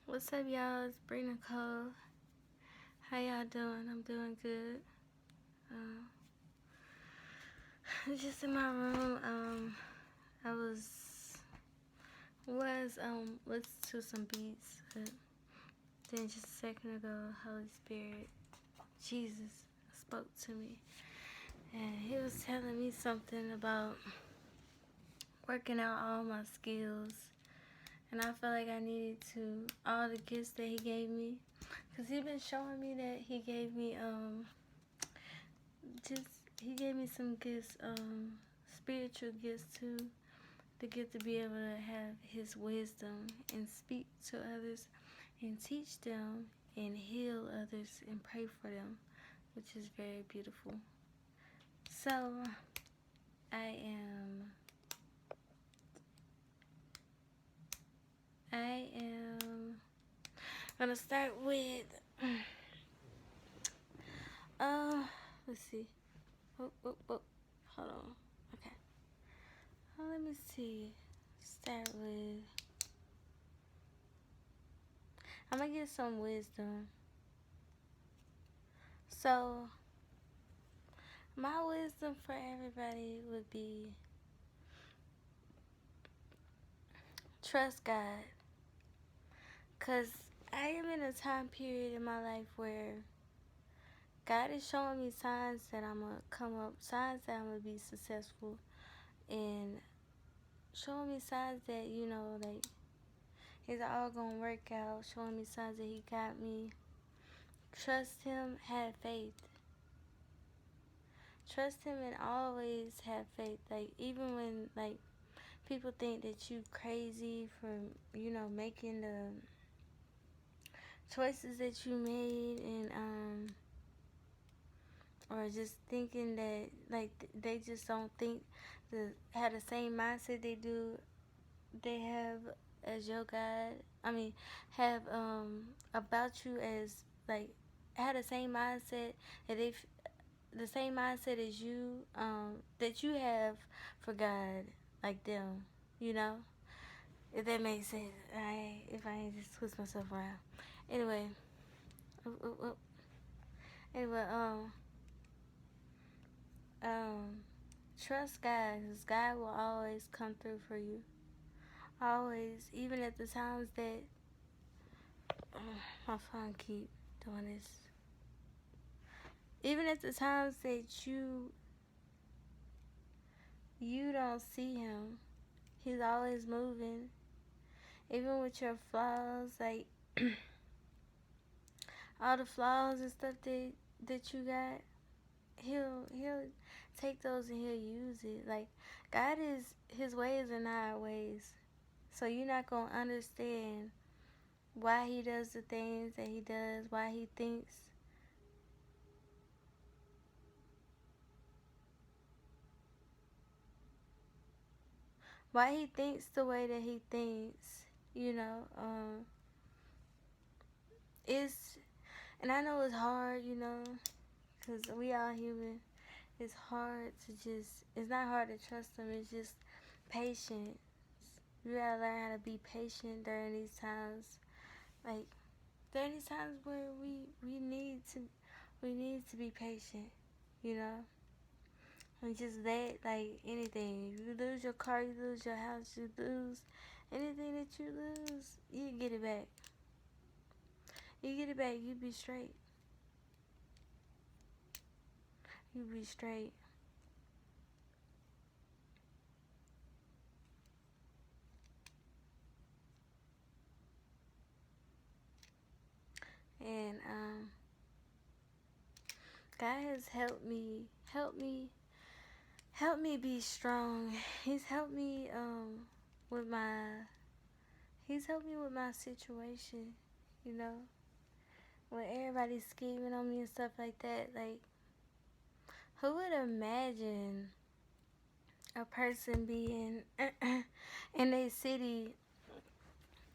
What's up, y'all? It's Bree Nicole. How y'all doing? I'm doing good. Um, just in my room. I was listening to some beats. Then just a second ago, Holy Spirit, Jesus, spoke to me, and He was telling me something about working out all my skills. And I felt like I needed to all the gifts that He gave me, cause He been showing me that He gave me just He gave me some gifts, spiritual gifts too. The gift to be able to have His wisdom and speak to others and teach them and heal others and pray for them, which is very beautiful. So I am gonna start with let's see. Oh, hold on. Okay. Let me see. Start with. I'm gonna get some wisdom. So, my wisdom for everybody would be trust God. Because I am in a time period in my life where God is showing me signs that I'm going to come up, signs that I'm going to be successful, and showing me signs that, like, it's all going to work out, showing me signs that He got me. Trust Him, have faith. Trust Him and always have faith. Like, even when, like, people think that you crazy for, making the choices that you made, and or just thinking that, like, they just don't think have the same mindset they have as your God. I mean, have about you as, like, have the same mindset that the same mindset as you, that you have for God, like them, you know. If that makes sense. If I ain't just twist myself around. Anyway, oh, oh, oh. Anyway, trust God, because God will always come through for you. Always, even at the times that my phone keep doing this. Even at the times that you don't see Him, He's always moving. Even with your flaws, like all the flaws and stuff that you got, He'll take those and He'll use it. Like, God is, His ways are not our ways. So you're not going to understand why He does the things that He does, why He thinks. Why He thinks the way that He thinks, it's, and I know it's hard, because we all human. It's hard to it's not hard to trust Him, it's just patience. You gotta learn how to be patient during these times. Like, during these times where we need to be patient, you know? And just let, like, anything. If you lose your car, you lose your house, you lose anything that you lose, you get it back. You get it back, you be straight. You be straight. And God has helped me be strong. He's helped me with my He's helped me with my situation, you know. When everybody's scheming on me and stuff like that, like, who would imagine a person being in a city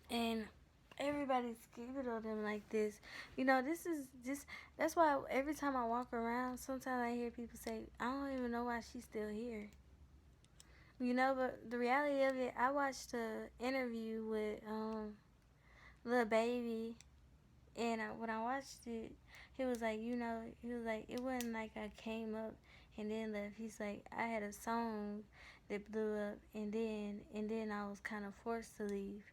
and everybody's scheming on them like this? This is just, that's why every time I walk around, sometimes I hear people say, I don't even know why she's still here. But the reality of it, I watched an interview with Lil Lil Baby. And when I watched it, he was like, you know, he was like, it wasn't like I came up and then left. He's like, I had a song that blew up, and then I was kind of forced to leave.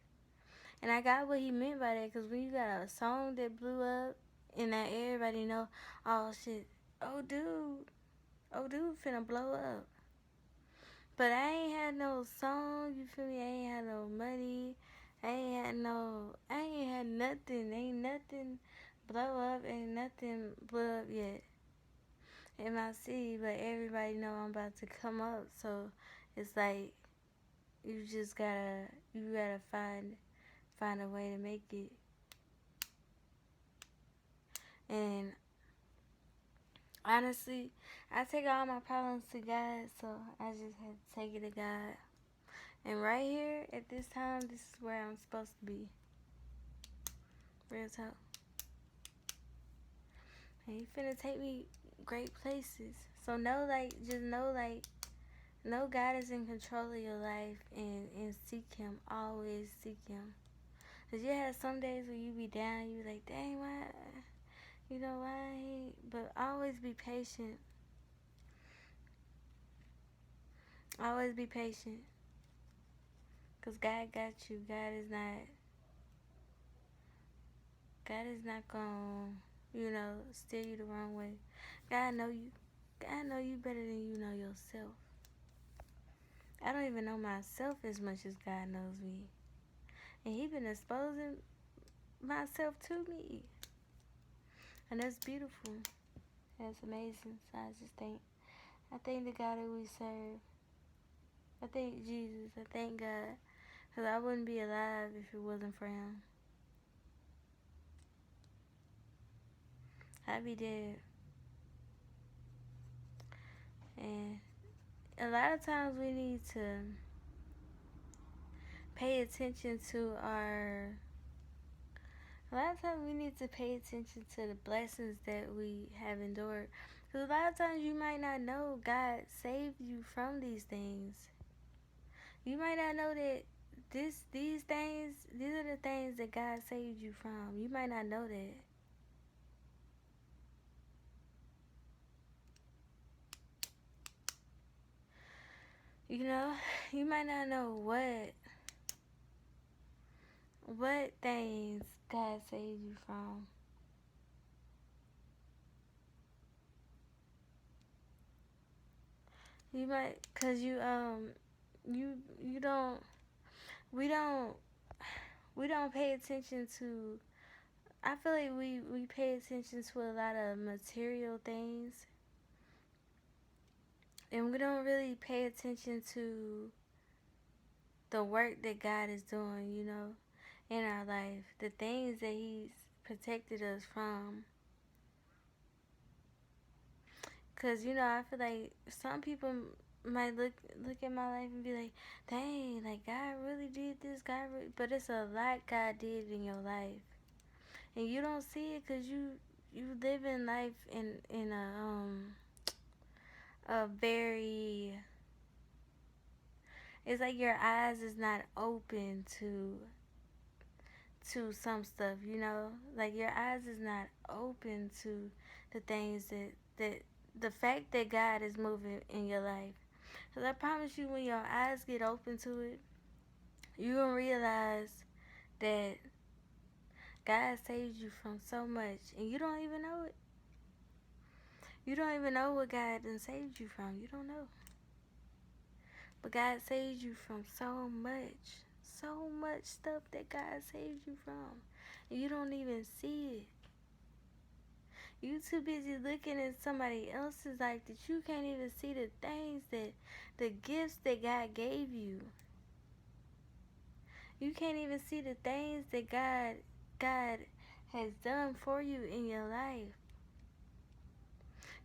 And I got what he meant by that, because when you got a song that blew up and that everybody know, oh shit, oh dude finna blow up. But I ain't had no song, you feel me? I ain't had no money. I ain't had nothing. Ain't nothing blow up. Ain't nothing blow up yet in my city. But everybody know I'm about to come up. So it's like you just gotta find a way to make it. And honestly, I take all my problems to God. So I just had to take it to God. And right here at this time, this is where I'm supposed to be. Real talk. And he finna take me great places. So just know God is in control of your life, and seek him. Always seek him. Cause you have some days where you be down, you be like, dang, why? You know why? But always be patient. Always be patient. Cause God got you. God is not gonna, steer you the wrong way. God know you. God know you better than you know yourself. I don't even know myself as much as God knows me. And he been exposing myself to me. And that's beautiful. That's amazing. So I thank the God that we serve. I thank Jesus. I thank God. Because I wouldn't be alive if it wasn't for him. I'd be dead. And a lot of times we need to pay attention to a lot of times we need to pay attention to the blessings that we have endured. Because a lot of times you might not know God saved you from these things. You might not know that these are the things that God saved you from. You might not know that. You might not know what things God saved you from. You might, cause you don't, we don't pay attention to. I feel like we pay attention to a lot of material things, and we don't really pay attention to the work that God is doing, in our life, the things that he's protected us from. Cause I feel like some people might look at my life and be like, dang, like God really did this, but it's a lot God did in your life, and you don't see it because you live in life in a very, it's like your eyes is not open to some stuff, like your eyes is not open to the things that the fact that God is moving in your life. Because I promise you, when your eyes get open to it, you're going to realize that God saved you from so much, and you don't even know it. You don't even know what God done saved you from. You don't know. But God saved you from so much stuff that God saved you from. And you don't even see it. You too busy looking at somebody else's life that you can't even see the things the gifts that God gave you. You can't even see the things that God has done for you in your life.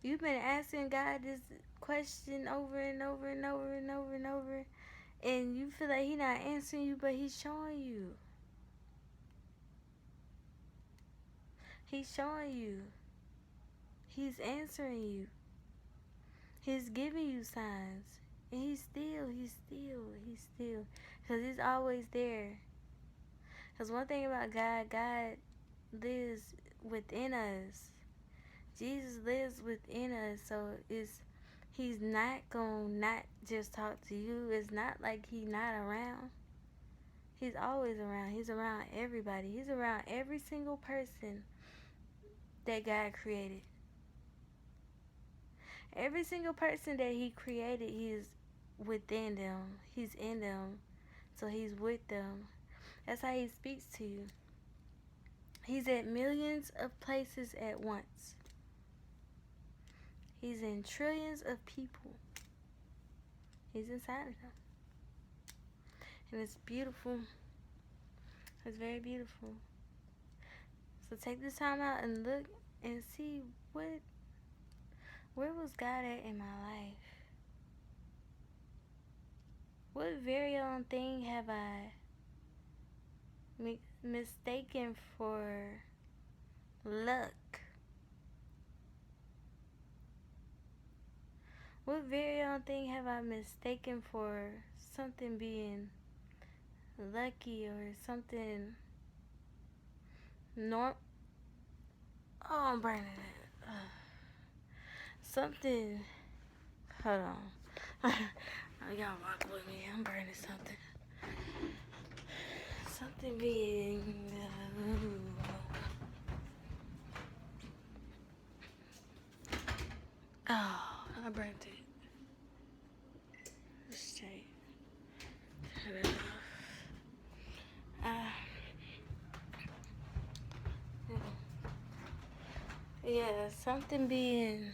You've been asking God this question over and over and over and over and over, and you feel like he's not answering you, but he's showing you. He's showing you. He's answering you. He's giving you signs. And he's still. Because he's always there. Because one thing about God, God lives within us. Jesus lives within us. So he's not going to not just talk to you. It's not like he's not around. He's always around. He's around everybody. He's around every single person that God created. Every single person that he created, he is within them. He's in them. So he's with them. That's how he speaks to you. He's at millions of places at once. He's in trillions of people. He's inside of them. And it's beautiful. It's very beautiful. So take this time out and look and see where was God at in my life? What very own thing have I mistaken for luck? What very own thing have I mistaken for something being lucky or something Oh, I'm burning it. Something. Hold on. Y'all rock with me. I'm burning something. Something being. Oh, I burnt it. Straight. Turn it off. Yeah, something being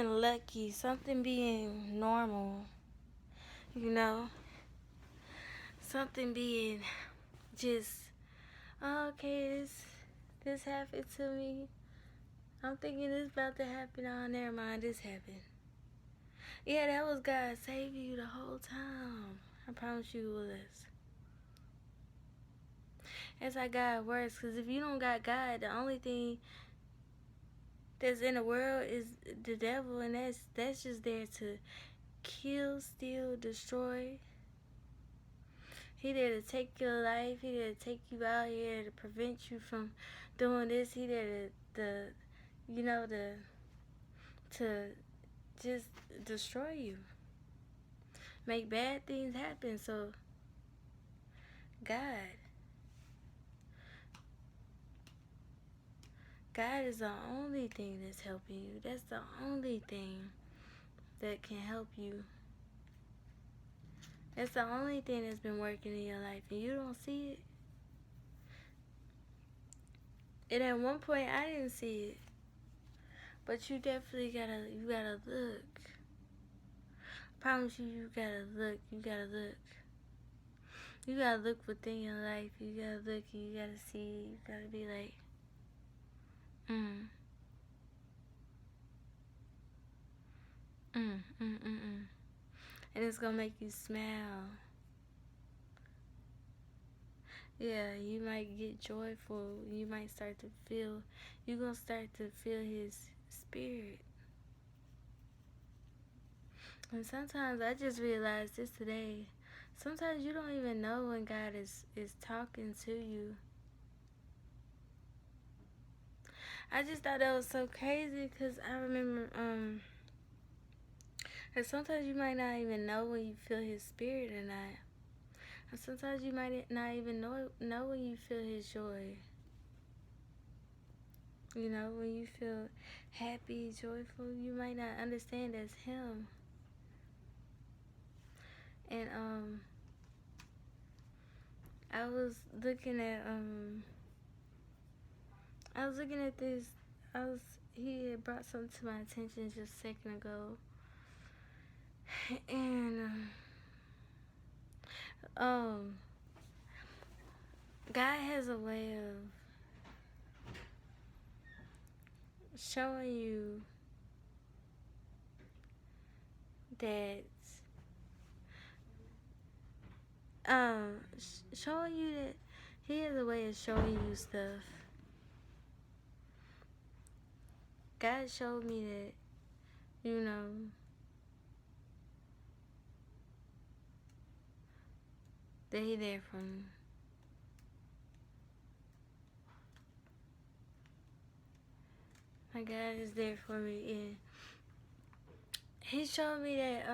lucky, something being normal, you know, something being just, oh, okay, this happened to me. I'm thinking this about to happen. Oh, never mind, this happened. Yeah, that was God saving you the whole time. I promise you it was. That's how God works. Because if you don't got God, the only thing that's in the world is the devil, and that's just there to kill, steal, destroy. He there to take your life. He there to take you out here to prevent you from doing this. He there to just destroy you, make bad things happen. So God is the only thing that's helping you. That's the only thing that can help you. That's the only thing that's been working in your life, and you don't see it. And at one point, I didn't see it, but you definitely gotta look. I promise you, you gotta look. You gotta look. You gotta look within your life. You gotta look and you gotta see. You gotta be like, and it's gonna make you smile. Yeah, you might get joyful. You might start to feel. You're gonna start to feel His Spirit. And sometimes I just realized this today. Sometimes you don't even know when God is talking to you. I just thought that was so crazy because I remember and sometimes you might not even know when you feel His Spirit or not. And sometimes you might not even know when you feel His joy. You know, when you feel happy, joyful, you might not understand that's Him. And I was looking at this. He had brought something to my attention just a second ago, and God has a way of showing you that showing you that He has a way of showing you stuff. God showed me that, you know, that he there for me. My God is there for me, and he showed me that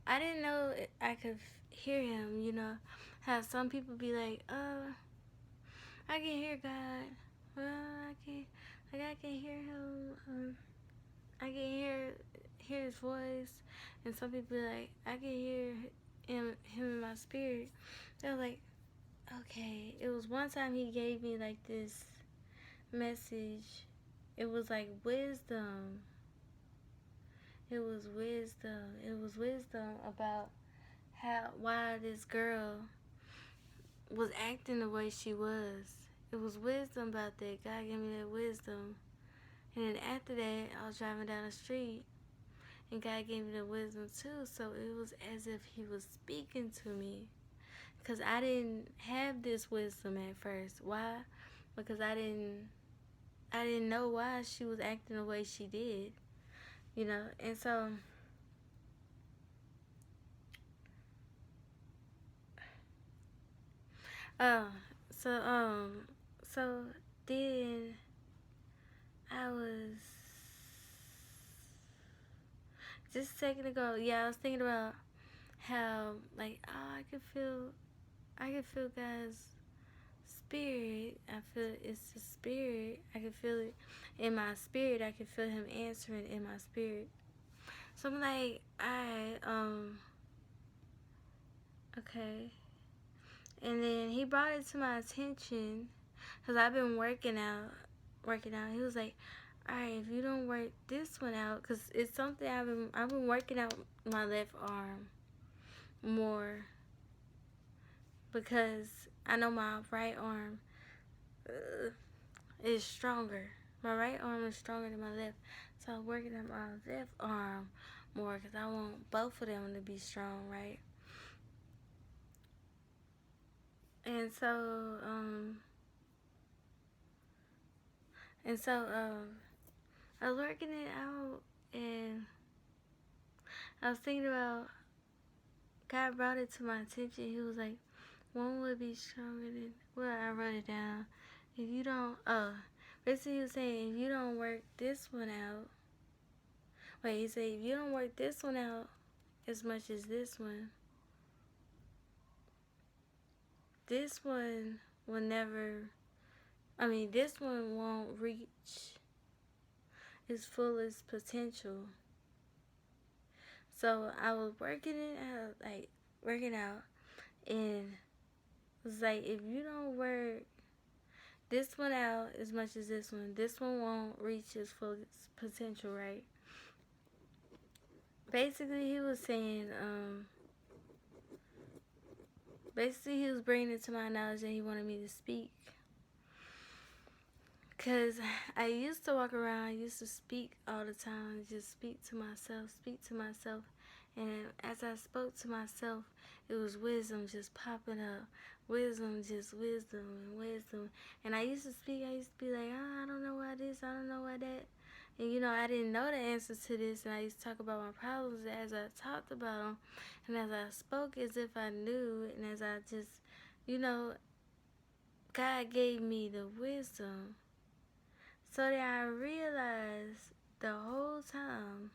I didn't know I could hear him. You know how some people be like, I can hear God. Well, I can, like I can hear him. I can hear his voice, and some people be like, I can hear him in my spirit. They're like, okay. It was one time he gave me like this message. It was like wisdom. It was wisdom. It was wisdom about why this girl was acting the way she was. It was wisdom about that. God gave me that wisdom. And then after that, I was driving down the street, and God gave me the wisdom too. So it was as if he was speaking to me. Because I didn't have this wisdom at first. Why? Because I didn't know why she was acting the way she did. You know? And so uh so so then I was just a second ago, yeah, I was thinking about how like I could feel God's spirit. I feel it's the spirit. I can feel it in my spirit. I can feel him answering in my spirit. So I'm like, okay. And then he brought it to my attention because I've been working out. He was like, all right, if you don't work this one out, because it's something I've been working out my left arm more because I know my right arm is stronger. My right arm is stronger than my left. So I'm working on my left arm more because I want both of them to be strong, right? And so, and so, I was working it out, and I was thinking about God brought it to my attention. He was like, one would be stronger than. Well, I wrote it down. If you don't, basically he was saying if you don't work this one out. Wait, he said if you don't work this one out as much as this one will never. I mean, this one won't reach its fullest potential. So I was working it out, like working out, and it was like if you don't work this one out as much as this one won't reach its full potential, right? Basically, he was saying, basically he was bringing it to my knowledge that he wanted me to speak. Because I used to walk around, I used to speak all the time, just speak to myself. And as I spoke to myself, it was wisdom just popping up. Wisdom, just wisdom and wisdom. And I used to be like, oh, I don't know why this, I don't know why that. And you know, I didn't know the answer to this, and I used to talk about my problems as I talked about them, and as I spoke as if I knew, and as I just, you know, God gave me the wisdom so that I realized the whole time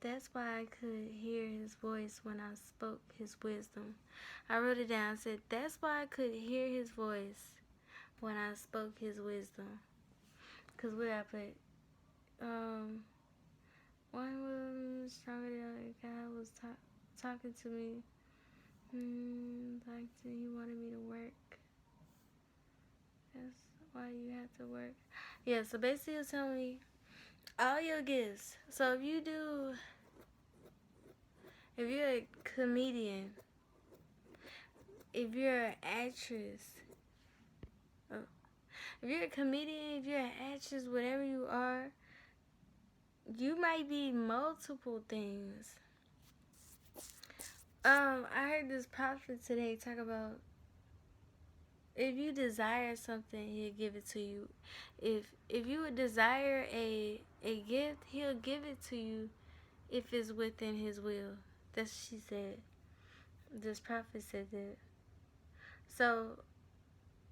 that's why I could hear his voice when I spoke his wisdom. I wrote it down. I said, that's why I could hear his voice when I spoke his wisdom. Because what I put, one was stronger than the guy was talking to me. Like, he wanted me to work. That's why you have to work. Yeah, so basically, he'll tell me all your gifts. So if you're a comedian, if you're an actress, if you're a comedian, if you're an actress, whatever you are, you might be multiple things. I heard this prophet today talk about if you desire something, he'll give it to you. If you would desire a gift, he'll give it to you if it's within His will. That's what she said. This prophet said that. So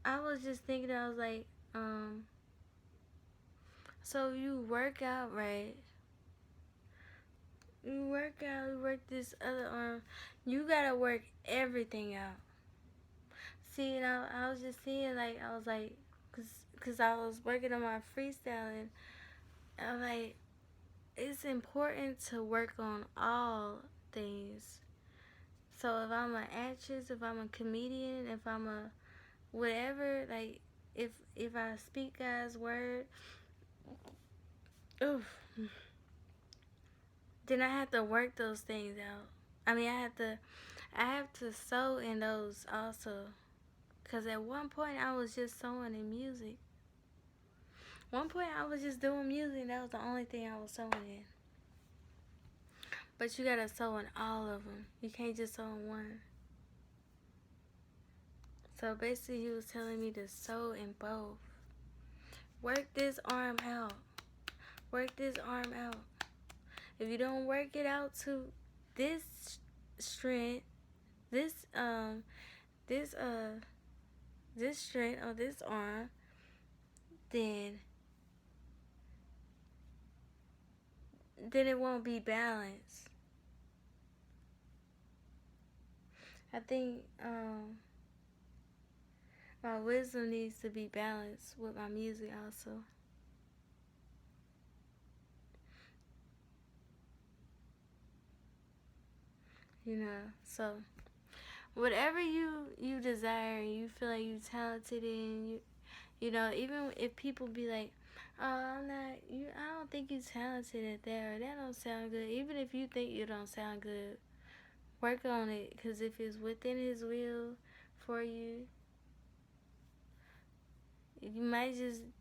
I was just thinking, I was like, so you work out, right? You work out, you work this other arm. You gotta work everything out. See, and I was just seeing, like, I was like, cause I was working on my freestyling. I'm like, it's important to work on all things. So if I'm an actress, if I'm a comedian, if I'm a whatever, like, if I speak God's word, oof, then I have to work those things out. I mean, I have to sow in those also. Cause at one point I was just sewing in music. One point I was just doing music. That was the only thing I was sewing in. But you gotta sew in all of them. You can't just sew in one. So basically, he was telling me to sew in both. Work this arm out. Work this arm out. If you don't work it out to this strength, this strength or this arm, then it won't be balanced. I think my wisdom needs to be balanced with my music also. You know, so whatever you desire and you feel like you're talented in, you know, even if people be like, oh, I don't think you're talented at that, or that don't sound good. Even if you think you don't sound good, work on it, because if it's within His will for you,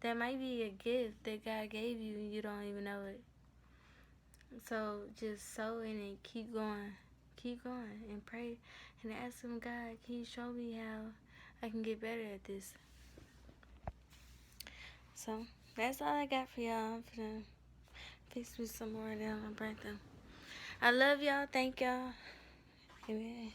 that might be a gift that God gave you and you don't even know it. So just sow in it, keep going and pray and ask Him, God, can you show me how I can get better at this? So that's all I got for y'all. I'm gonna fix me some more down and burn them. I love y'all. Thank y'all. Amen.